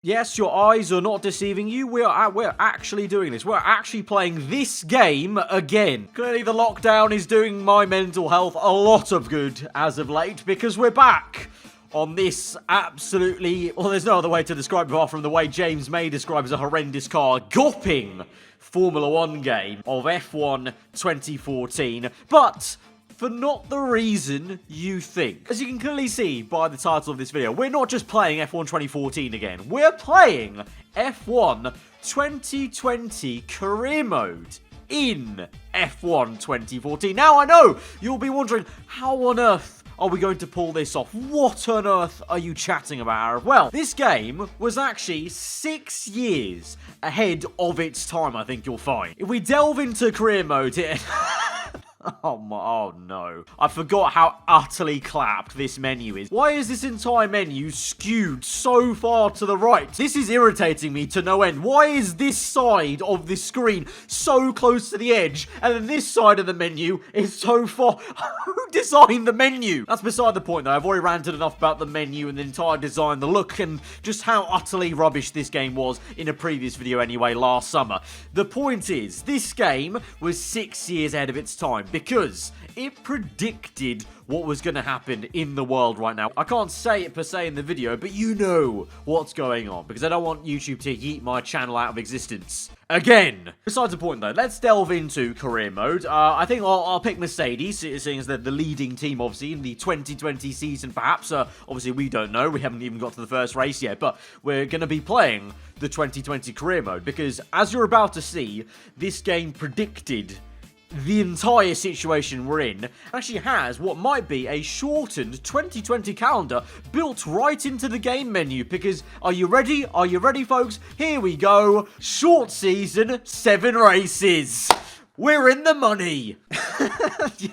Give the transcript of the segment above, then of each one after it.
Yes, your eyes are not deceiving you. We're actually doing this. We're actually playing this game again. Clearly, the lockdown is doing my mental health a lot of good as of late because we're back on this absolutely... Well, there's no other way to describe it apart from the way James May describes a horrendous car gopping Formula 1 game of F1 2014. But for not the reason you think. As you can clearly see by the title of this video, we're not just playing F1 2014 again. We're playing F1 2020 Career Mode in F1 2014. Now, I know you'll be wondering, how on earth are we going to pull this off? What on earth are you chatting about, Aarava? Well, this game was actually 6 years ahead of its time, I think you'll find. If we delve into Career Mode here... Oh no. I forgot how utterly clapped this menu is. Why is this entire menu skewed so far to the right? This is irritating me to no end. Why is this side of the screen so close to the edge, and then this side of the menu is so far... Who designed the menu? That's beside the point, though. I've already ranted enough about the menu and the entire design, the look, and just how utterly rubbish this game was in a previous video anyway last summer. The point is, this game was 6 years ahead of its time, because it predicted what was going to happen in the world right now. I can't say it per se in the video, but you know what's going on, because I don't want YouTube to yeet my channel out of existence again. Besides the point, though, let's delve into Career Mode. I think I'll pick Mercedes, seeing as they're the leading team, obviously, in the 2020 season, perhaps. Obviously, we don't know. We haven't even got to the first race yet, but we're going to be playing the 2020 Career Mode, because, as you're about to see, this game predicted the entire situation we're in, actually has what might be a shortened 2020 calendar built right into the game menu, because are you ready? Are you ready, folks? Here we go. Short season, 7 races. We're in the money.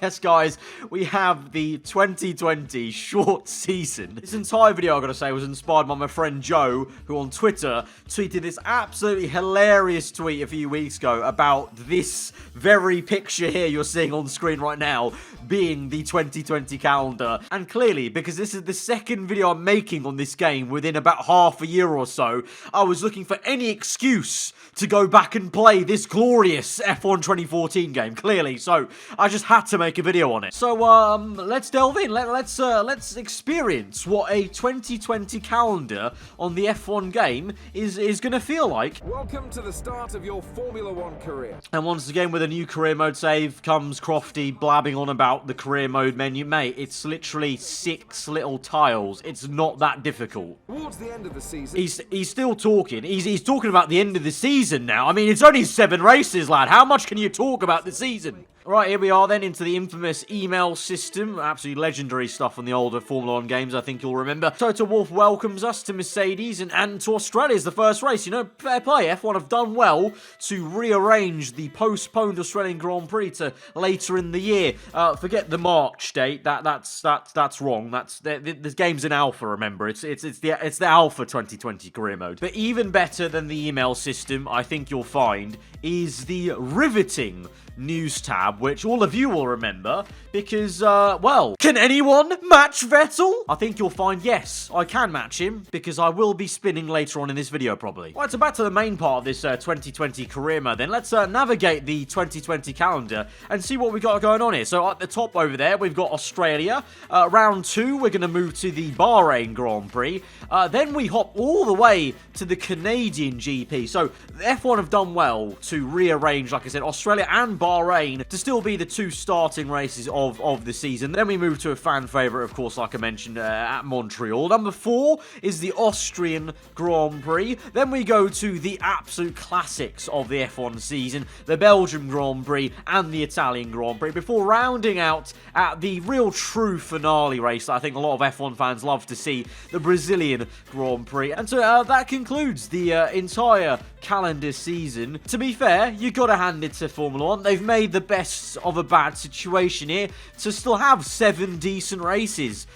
Yes, guys, we have the 2020 short season. This entire video, I've got to say, was inspired by my friend Joe, who on Twitter tweeted this absolutely hilarious tweet a few weeks ago about this very picture here you're seeing on screen right now being the 2020 calendar. And clearly, because this is the second video I'm making on this game within about half a year or so, I was looking for any excuse to go back and play this glorious F1 2014 game, clearly. So I just had to make a video on it. So let's delve in. Let's experience what a 2020 calendar on the F1 game is gonna feel like. Welcome to the start of your Formula 1 career. And once again, with a new career mode save comes Crofty blabbing on about the career mode menu. Mate, it's literally 6 little tiles. It's not that difficult. Towards the end of the season, he's still talking. He's talking about the end of the season now. I mean, it's only 7 races, lad. How much can you talk about the season? Right, here we are then into the infamous email system. Absolutely legendary stuff on the older Formula 1 games, I think you'll remember. Toto Wolff welcomes us to Mercedes and to Australia's the first race. You know, fair play. F1 have done well to rearrange the postponed Australian Grand Prix to later in the year. Forget the March date. That's wrong. This game's in alpha, remember. It's the alpha 2020 career mode. But even better than the email system, I think you'll find, is the riveting news tab, which all of you will remember, because, well, can anyone match Vettel? I think you'll find, yes, I can match him, because I will be spinning later on in this video, probably. Right, so back to the main part of this 2020 career mode, then. Let's navigate the 2020 calendar and see what we got going on here. So at the top over there, we've got Australia. Round 2, we're going to move to the Bahrain Grand Prix. Then we hop all the way to the Canadian GP. So F1 have done well to rearrange, like I said, Australia and Bahrain to still be the 2 starting races of the season. Then we move to a fan favourite, of course, like I mentioned, at Montreal. Number 4 is the Austrian Grand Prix. Then we go to the absolute classics of the F1 season, the Belgian Grand Prix and the Italian Grand Prix, before rounding out at the real true finale race that I think a lot of F1 fans love to see, the Brazilian Grand Prix. And so that concludes the entire calendar season. To be fair, you got to hand it to Formula 1. They've made the best of a bad situation here to still have 7 decent races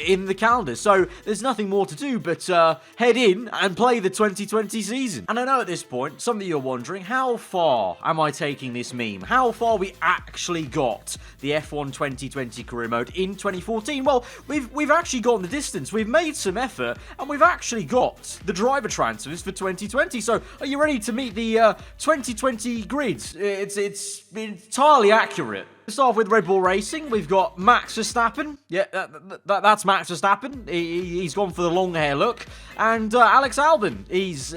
in the calendar. So there's nothing more to do but head in and play the 2020 season. And I know at this point, some of you are wondering, how far am I taking this meme? How far we actually got the F1 2020 career mode in 2014? Well, we've actually gone the distance. We've made some effort, and we've actually got the driver transfers for 2020. So are you ready to meet the 2020 grids? It's entirely accurate. To start off with Red Bull Racing, we've got Max Verstappen. Yeah, that's Max Verstappen. He's gone for the long hair look. And Alex Albon, he's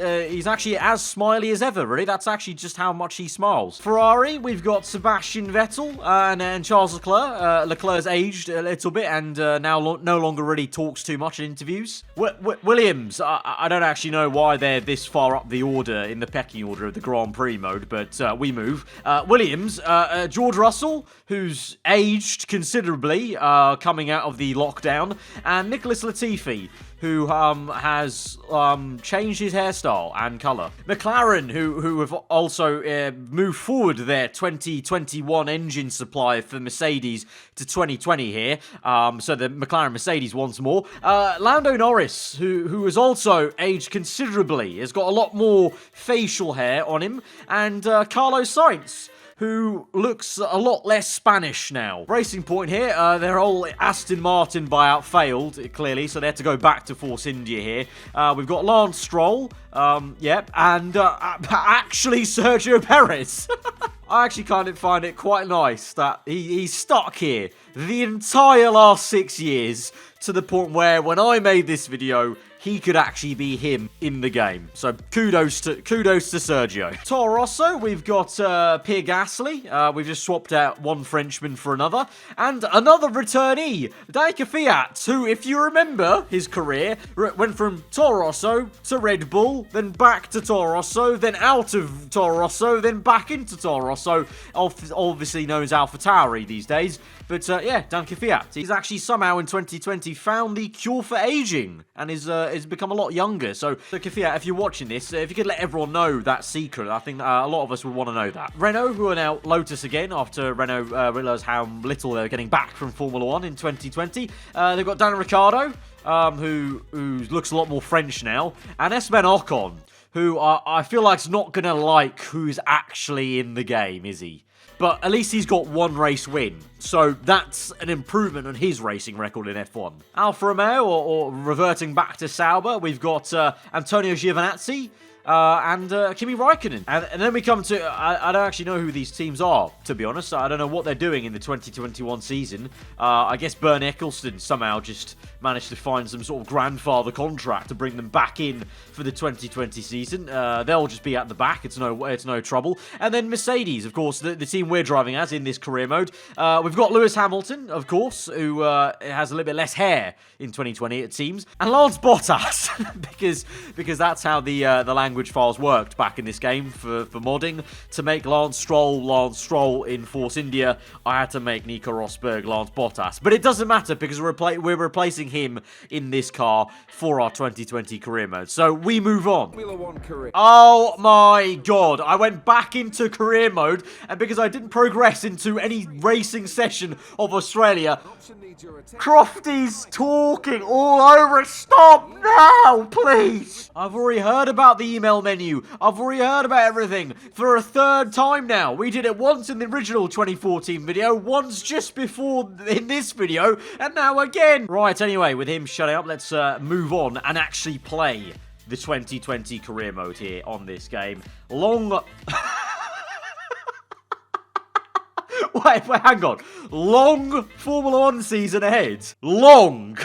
actually as smiley as ever, really. That's actually just how much he smiles. Ferrari, we've got Sebastian Vettel and Charles Leclerc. Leclerc's aged a little bit and now no longer really talks too much in interviews. Williams, I don't actually know why they're this far up the order, in the pecking order of the Grand Prix mode, but we move. Williams, George Russell, who's aged considerably coming out of the lockdown, and Nicholas Latifi, who has changed his hairstyle and colour. McLaren, who have also moved forward their 2021 engine supply for Mercedes to 2020 here. So the McLaren Mercedes once more. Lando Norris, who has also aged considerably, has got a lot more facial hair on him. And Carlos Sainz, who looks a lot less Spanish now. Racing Point here, their whole Aston Martin buyout failed, clearly, so they had to go back to Force India here. We've got Lance Stroll, and actually Sergio Perez. I actually kind of find it quite nice that he's stuck here the entire last 6 years, to the point where when I made this video, he could actually be him in the game. So kudos to Sergio. Toro Rosso, we've got Pierre Gasly. We've just swapped out one Frenchman for another. And another returnee, Danica Fiat, who, if you remember his career, went from Toro Rosso to Red Bull, then back to Toro Rosso, then out of Toro Rosso, then back into Toro Rosso, obviously known as AlphaTauri these days. But yeah, Danica Fiat, he's actually somehow in 2020 found the cure for aging and is become a lot younger. So Fiat, if you're watching this, if you could let everyone know that secret, I think a lot of us would want to know that. Renault, who are now Lotus again after Renault realised how little they were getting back from Formula 1 in 2020. They've got Daniel Ricciardo, who looks a lot more French now, and Esteban Ocon, who I feel like's not going to like who's actually in the game, is he? But at least he's got one race win, so that's an improvement on his racing record in F1. Alfa Romeo, or reverting back to Sauber, we've got Antonio Giovinazzi and Kimi Räikkönen. And then we come to, I don't actually know who these teams are, to be honest. I don't know what they're doing in the 2021 season. I guess Bernie Eccleston somehow just managed to find some sort of grandfather contract to bring them back in for the 2020 season. They'll just be at the back. It's no trouble. And then Mercedes, of course, the team we're driving as in this career mode. We've got Lewis Hamilton, of course, who has a little bit less hair in 2020, it seems. And Lance Bottas, because that's how the language files worked back in this game for modding. To make Lance Stroll in Force India, I had to make Nico Rosberg Lance Bottas. But it doesn't matter because we're replacing him in this car for our 2020 career mode. So we move on. Formula 1 career. Oh my god, I went back into career mode, and because I didn't progress into any racing session of Australia, Crofty's talking all over it. Stop now, please. I've already heard about the email menu. I've already heard about everything for a third time now. We did it once in the original 2014 video, once just before in this video, and now again. Right, anyway, with him shutting up, let's move on and actually play the 2020 career mode here on this game. Wait, hang on. Long Formula 1 season ahead. Long.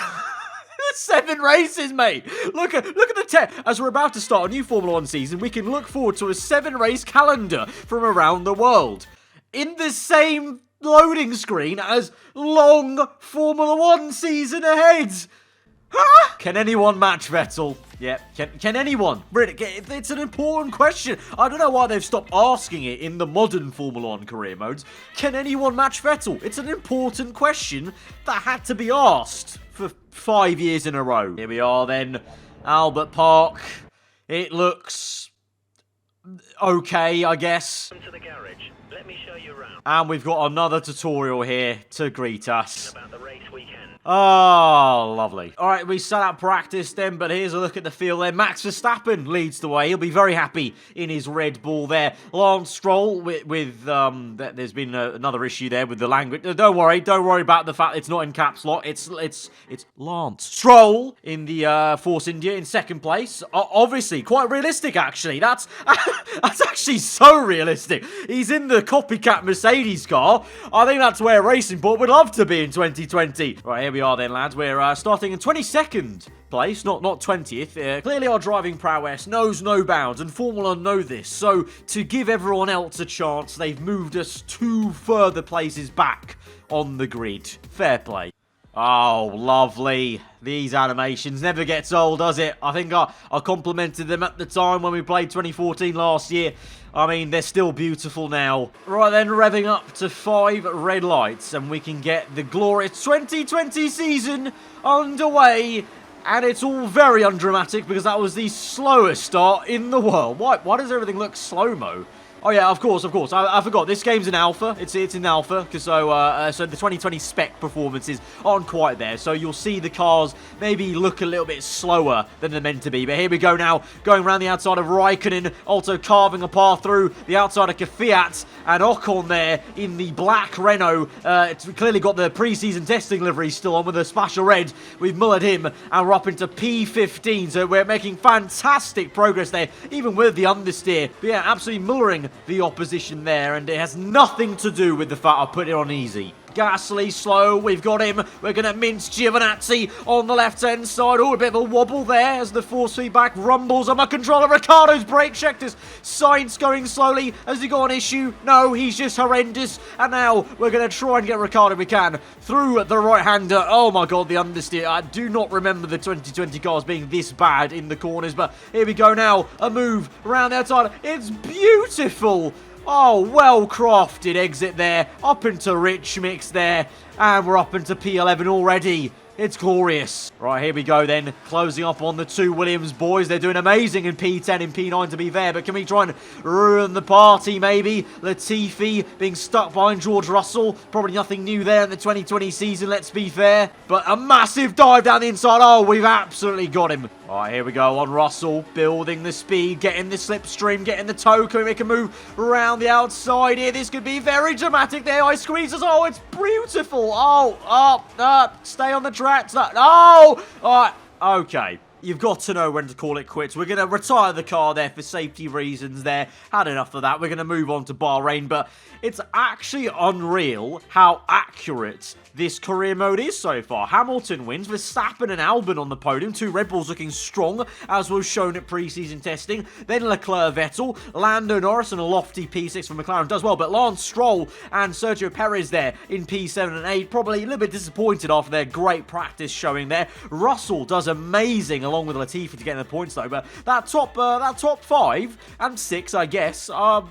7 races, mate. Look at the as we're about to start a new Formula 1 season, we can look forward to a 7-race calendar from around the world. In the same loading screen as long Formula 1 season ahead. Huh? Can anyone match Vettel? Yeah, can anyone? Really, it's an important question. I don't know why they've stopped asking it in the modern Formula 1 career modes. Can anyone match Vettel? It's an important question that had to be asked for 5 years in a row. Here we are then, Albert Park. It looks okay, I guess. Welcome to the garage. Let me show you around. And we've got another tutorial here to greet us. About the race weekend. Oh, lovely. All right, we set up practice then, but here's a look at the field there. Max Verstappen leads the way. He'll be very happy in his Red Bull there. Lance Stroll there's been another issue there with the language. Don't worry about the fact it's not in caps lock. It's Lance Stroll in the Force India in second place. Obviously, quite realistic actually. That's actually so realistic. He's in the copycat Mercedes car. I think that's where Racing Point would love to be in 2020. Right, here we are then, lads. We're starting in 22nd place, not 20th. Clearly our driving prowess knows no bounds, and Formula know this. So, to give everyone else a chance, they've moved us 2 further places back on the grid. Fair play. Oh, lovely. These animations never gets old, does it? I think I complimented them at the time when we played 2014 last year. I mean, they're still beautiful now. Right then, revving up to 5 red lights, and we can get the glorious 2020 season underway. And it's all very undramatic because that was the slowest start in the world. Why does everything look slow-mo? Oh yeah, of course. I forgot. This game's in alpha. It's in alpha, because so the 2020 spec performances aren't quite there. So you'll see the cars maybe look a little bit slower than they're meant to be. But here we go now, going around the outside of Raikkonen, also carving a path through the outside of Kvyat, and Ocon there in the black Renault. It's clearly got the pre-season testing livery still on with a splash of red. We've mullered him, and we're up into P15. So we're making fantastic progress there, even with the understeer. But yeah, absolutely mullering the opposition there, and it has nothing to do with the fact I put it on easy. Gasly slow, we've got him. We're going to mince Giovinazzi on the left-hand side. Oh, a bit of a wobble there as the force feedback rumbles on my controller. Ricciardo's brake checked us. Sainz going slowly. Has he got an issue? No, he's just horrendous. And now we're going to try and get Ricciardo if we can through the right-hander. Oh my god, the understeer. I do not remember the 2020 cars being this bad in the corners, but here we go now. A move around the outside. It's beautiful. Oh, well-crafted exit there. Up into Rich Mix there. And we're up into P11 already. It's glorious. Right, here we go then. Closing up on the 2 Williams boys. They're doing amazing in P10 and P9 to be fair. But can we try and ruin the party maybe? Latifi being stuck behind George Russell. Probably nothing new there in the 2020 season, let's be fair. But a massive dive down the inside. Oh, we've absolutely got him. All right, here we go on Russell. Building the speed, getting the slipstream, getting the toe. Can we make a move around the outside here? This could be very dramatic there. I squeeze us. Oh, it's beautiful. Stay on the track. Oh! Alright, okay. You've got to know when to call it quits. We're going to retire the car there for safety reasons there. Had enough of that. We're going to move on to Bahrain, but it's actually unreal how accurate this career mode is so far. Hamilton wins, Verstappen and Albon on the podium. 2 Red Bulls looking strong, as was shown at pre-season testing. Then Leclerc, Vettel, Lando Norris and a lofty P6 from McLaren does well, but Lance Stroll and Sergio Perez there in P7 and 8, probably a little bit disappointed after their great practice showing there. Russell does amazing along with Latifi to get in the points though, but that top 5 and 6, I guess, are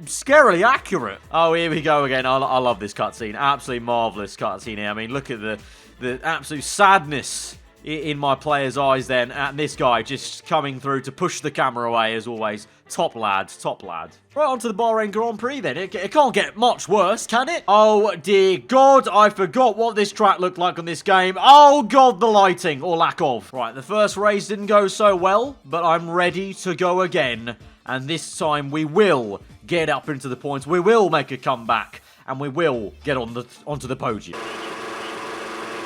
scarily accurate. Oh, here we go again. I love this cutscene. Absolutely marvellous cutscene here. I mean, look at the absolute sadness in my player's eyes then, and this guy just coming through to push the camera away as always. Top lad, top lad. Right, on to the Bahrain Grand Prix then. It can't get much worse, can it? Oh, dear God, I forgot what this track looked like on this game. Oh, God, the lighting, or lack of. Right, the first race didn't go so well, but I'm ready to go again. And this time we will get up into the points. We will make a comeback, and we will get onto the podium.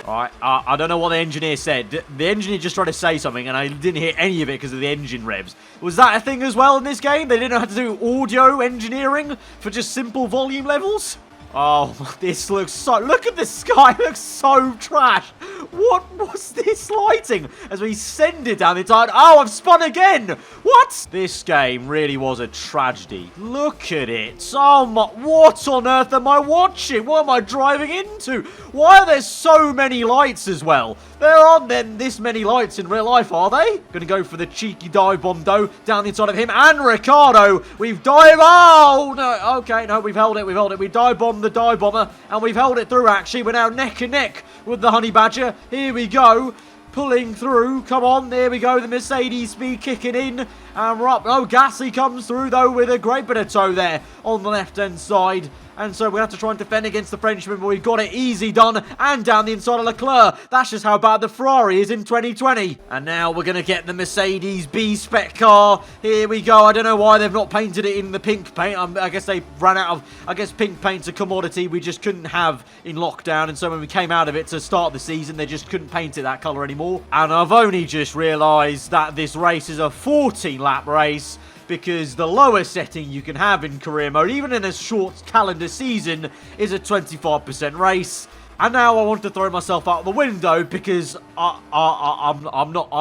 Alright, I don't know what the engineer said. The engineer just tried to say something, and I didn't hear any of it because of the engine revs. Was that a thing as well in this game? They didn't know how to do audio engineering for just simple volume levels? Oh, this looks so... Look at the sky. It looks so trash. What was this lighting? As we send it down the entire... Oh, I've spun again. What? This game really was a tragedy. Look at it. Oh, my... What on earth am I watching? What am I driving into? Why are there so many lights as well? There aren't then this many lights in real life, are they? Gonna go for the cheeky dive bomb, though, down the inside of him and Ricciardo. We've dive... Oh, no. Okay, no, we've held it. We've held it. We dive bombed the dive bomber, and we've held it through, actually. We're now neck and neck with the Honey Badger. Here we go. pulling through. Come on, there we go. The Mercedes speed kicking in. And we're up. Oh, Gasly comes through, though, with a great bit of toe there on the left-hand side. And so we have to try and defend against the Frenchman, but we've got it easy done. And down the inside of Leclerc. That's just how bad the Ferrari is in 2020. And now we're going to get the Mercedes B-Spec car. Here we go. I don't know why they've not painted it in the pink paint. I guess they ran out of... I guess pink paint's a commodity we just couldn't have in lockdown. And so when we came out of it to start the season, they just couldn't paint it that colour anymore. And I've only just realised that this race is a 14-lap race, because the lowest setting you can have in career mode, even in a short calendar season, is a 25% race. And now I want to throw myself out the window because I'm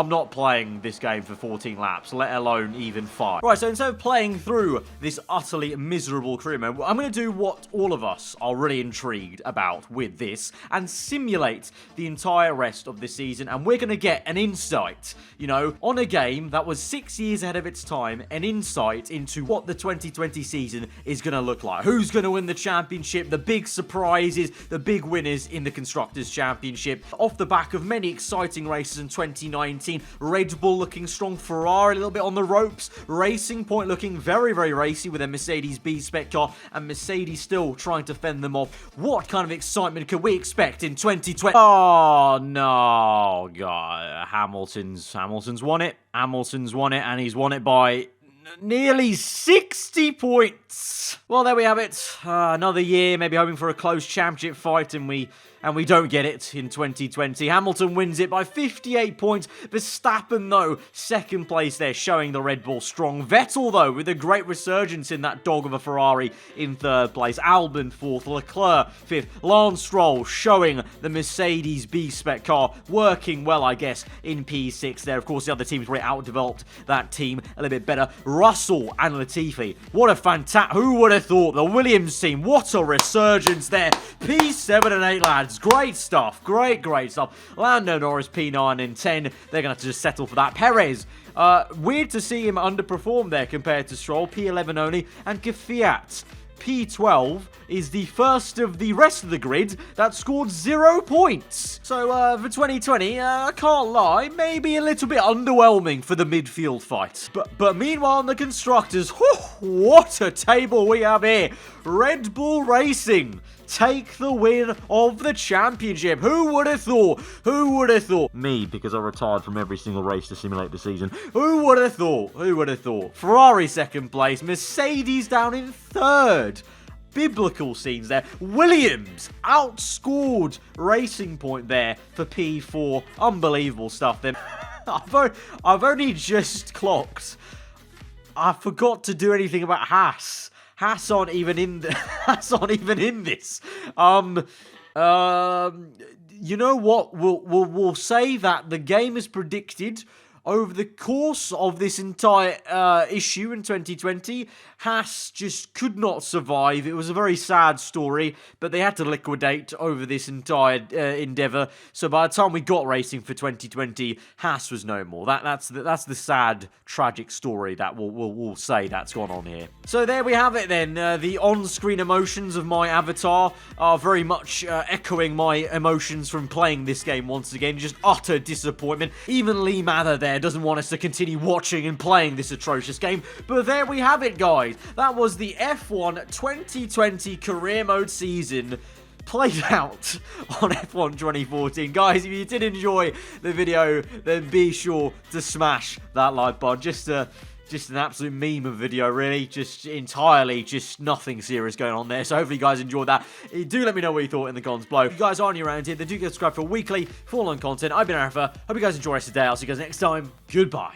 not playing this game for 14 laps, let alone even 5. Right, so instead of playing through this utterly miserable career mode, I'm going to do what all of us are really intrigued about with this and simulate the entire rest of the season. And we're going to get an insight, you know, on a game that was 6 years ahead of its time, an insight into what the 2020 season is going to look like. Who's going to win the championship, the big surprises, the big winners in the Constructors' Championship. Off the back of many exciting races in 2019, Red Bull looking strong, Ferrari a little bit on the ropes, Racing Point looking very, very racy with a Mercedes B-Spec car, and Mercedes still trying to fend them off. What kind of excitement could we expect in 2020? Oh, no, God. Hamilton's won it. Hamilton's won it, and he's won it by nearly 60 points. Well, there we have it. Another year, maybe hoping for a close championship fight, and we don't get it in 2020. Hamilton wins it by 58 points. Verstappen, though, second place there, showing the Red Bull strong. Vettel, though, with a great resurgence in that dog of a Ferrari in third place. Albon fourth, Leclerc fifth. Lance Stroll showing the Mercedes B-Spec car working well, I guess, in P6 there. Of course, the other teams really outdeveloped that team a little bit better. Russell and Latifi, what a fantastic... Who would have thought? The Williams team, what a resurgence there. P7 and 8, lads. Great stuff. Great stuff. Lando Norris, P9 and 10. They're going to have to just settle for that. Perez, weird to see him underperform there compared to Stroll. P11 only. And Kvyat, P12, is the first of the rest of the grid that scored 0 points. So, for 2020, I can't lie, maybe a little bit underwhelming for the midfield fight. But meanwhile, in the Constructors, whew, what a table we have here. Red Bull Racing take the win of the championship. Who would have thought? Who would have thought? Me, because I retired from every single race to simulate the season. Who would have thought? Who would have thought? Ferrari second place. Mercedes down in third. Biblical scenes there. Williams outscored Racing Point there for P4. Unbelievable stuff then. I've only just clocked. I forgot to do anything about Haas. Haas aren't even in this. You know what? We'll say that the game is predicted over the course of this entire issue in 2020. Haas just could not survive. It was a very sad story, but they had to liquidate over this entire endeavour. So by the time we got racing for 2020, Haas was no more. That's the sad, tragic story that we'll say that's gone on here. So there we have it then. The on-screen emotions of my avatar are very much echoing my emotions from playing this game once again. Just utter disappointment. Even Lee Mather there doesn't want us to continue watching and playing this atrocious game. But there we have it, guys. That was the F1 2020 career mode season played out on F1 2014. Guys, if you did enjoy the video, then be sure to smash that like button. Just an absolute meme of video, really. Just entirely, just nothing serious going on there. So hopefully you guys enjoyed that. Do let me know what you thought in the comments below. If you guys are new around here, then do get subscribed for weekly full-on content. I've been aarava. Hope you guys enjoy the rest of the day. I'll see you guys next time. Goodbye.